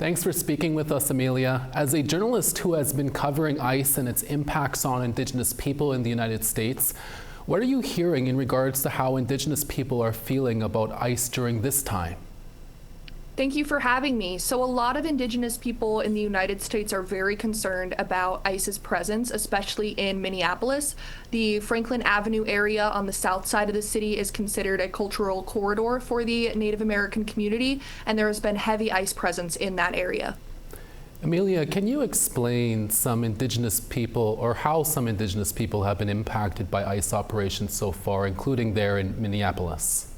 Thanks for speaking with us, Amelia. As a journalist who has been covering ICE and its impacts on Indigenous people in the United States, what are you hearing in regards to how Indigenous people are feeling about ICE during this time? Thank you for having me. So a lot of Indigenous people in the United States are very concerned about ICE's presence, especially in Minneapolis. The Franklin Avenue area on the south side of the city is considered a cultural corridor for the Native American community, and there has been heavy ICE presence in that area. Amelia, can you explain some Indigenous people or how some Indigenous people have been impacted by ICE operations so far, including there in Minneapolis?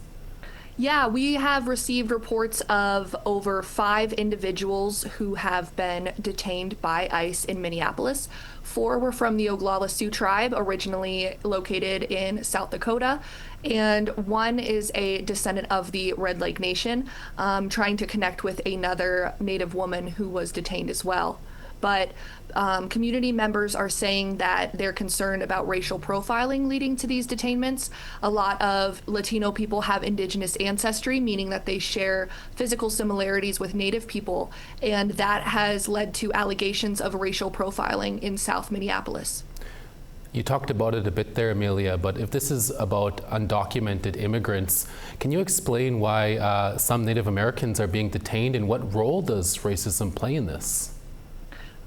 Yeah, we have received reports of over 5 individuals who have been detained by ICE in Minneapolis. 4 were from the Oglala Sioux tribe, originally located in South Dakota, and 1 is a descendant of the Red Lake Nation, trying to connect with another Native woman who was detained as well. But community members are saying that they're concerned about racial profiling leading to these detainments. A lot of Latino people have Indigenous ancestry, meaning that they share physical similarities with Native people, and that has led to allegations of racial profiling in South Minneapolis. You talked about it a bit there, Amelia, but if this is about undocumented immigrants, can you explain why some Native Americans are being detained, and what role does racism play in this?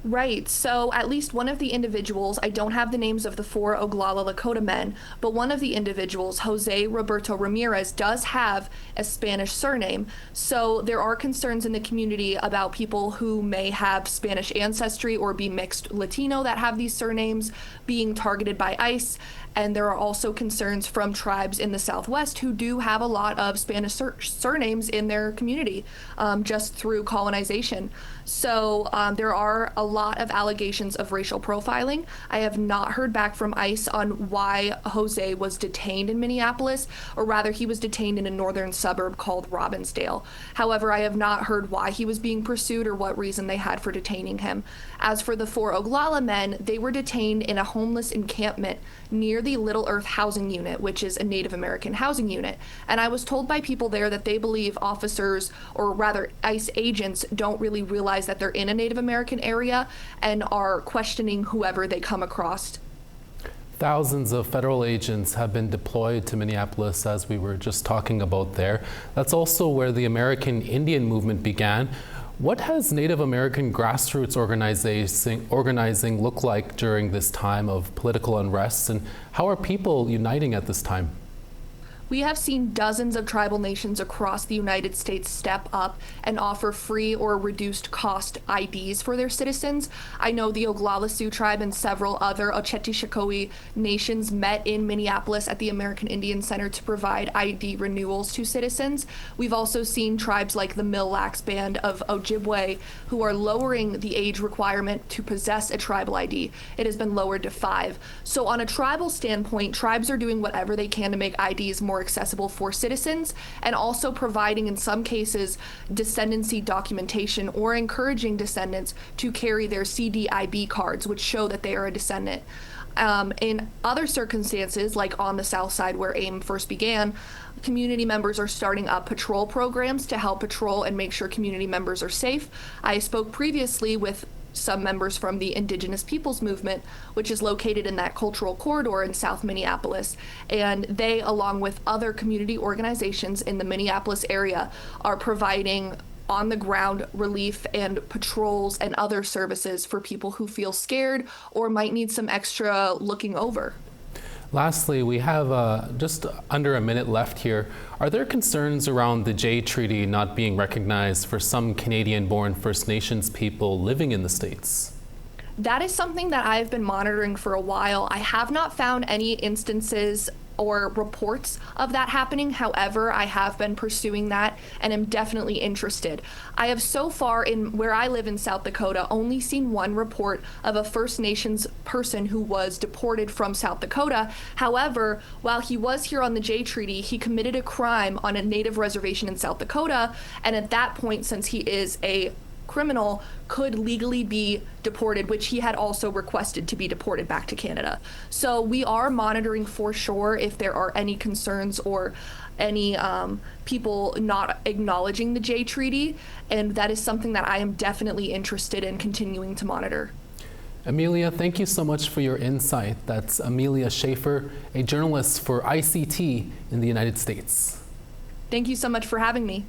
Right. So at least one of the individuals, I don't have the names of the 4 Oglala Lakota men, but one of the individuals, Jose Roberto Ramirez, does have a Spanish surname. So there are concerns in the community about people who may have Spanish ancestry or be mixed Latino that have these surnames being targeted by ICE. And there are also concerns from tribes in the Southwest who do have a lot of Spanish surnames in their community just through colonization. So there are a lot of allegations of racial profiling. I have not heard back from ICE on why Jose was detained in Minneapolis, or rather he was detained in a northern suburb called Robbinsdale. However, I have not heard why he was being pursued or what reason they had for detaining him. As for the 4 Oglala men, they were detained in a homeless encampment near the Little Earth Housing Unit, which is a Native American housing unit. And I was told by people there that they believe officers, or rather ICE agents, don't really realize that they're in a Native American area and are questioning whoever they come across. Thousands of federal agents have been deployed to Minneapolis, as we were just talking about there. That's also where the American Indian movement began. What has Native American grassroots organizing look like during this time of political unrest, and how are people uniting at this time? We have seen dozens of tribal nations across the United States step up and offer free or reduced cost IDs for their citizens. I know the Oglala Sioux tribe and several other Oceti nations met in Minneapolis at the American Indian Center to provide ID renewals to citizens. We've also seen tribes like the Mille Lacs Band of Ojibwe who are lowering the age requirement to possess a tribal ID. It has been lowered to 5. So on a tribal standpoint, tribes are doing whatever they can to make IDs more accessible for citizens, and also providing, in some cases, descendancy documentation or encouraging descendants to carry their CDIB cards, which show that they are a descendant. In other circumstances, like on the south side where AIM first began, community members are starting up patrol programs to help patrol and make sure community members are safe. I spoke previously with some members from the Indigenous Peoples Movement, which is located in that cultural corridor in South Minneapolis. And they, along with other community organizations in the Minneapolis area, are providing on-the-ground relief and patrols and other services for people who feel scared or might need some extra looking over. Lastly, we have just under a minute left here. Are there concerns around the Jay Treaty not being recognized for some Canadian-born First Nations people living in the States? That is something that I've been monitoring for a while. I have not found any instances or reports of that happening. However, I have been pursuing that and am definitely interested. I have so far, in where I live in South Dakota, only seen 1 report of a First Nations person who was deported from South Dakota. However, while he was here on the Jay Treaty, he committed a crime on a Native reservation in South Dakota, and at that point, since he is a criminal could legally be deported, which he had also requested to be deported back to Canada. So we are monitoring for sure if there are any concerns or any people not acknowledging the J Treaty, and that is something that I am definitely interested in continuing to monitor. Amelia, thank you so much for your insight. That's Amelia Schafer, a journalist for ICT in the United States. Thank you so much for having me.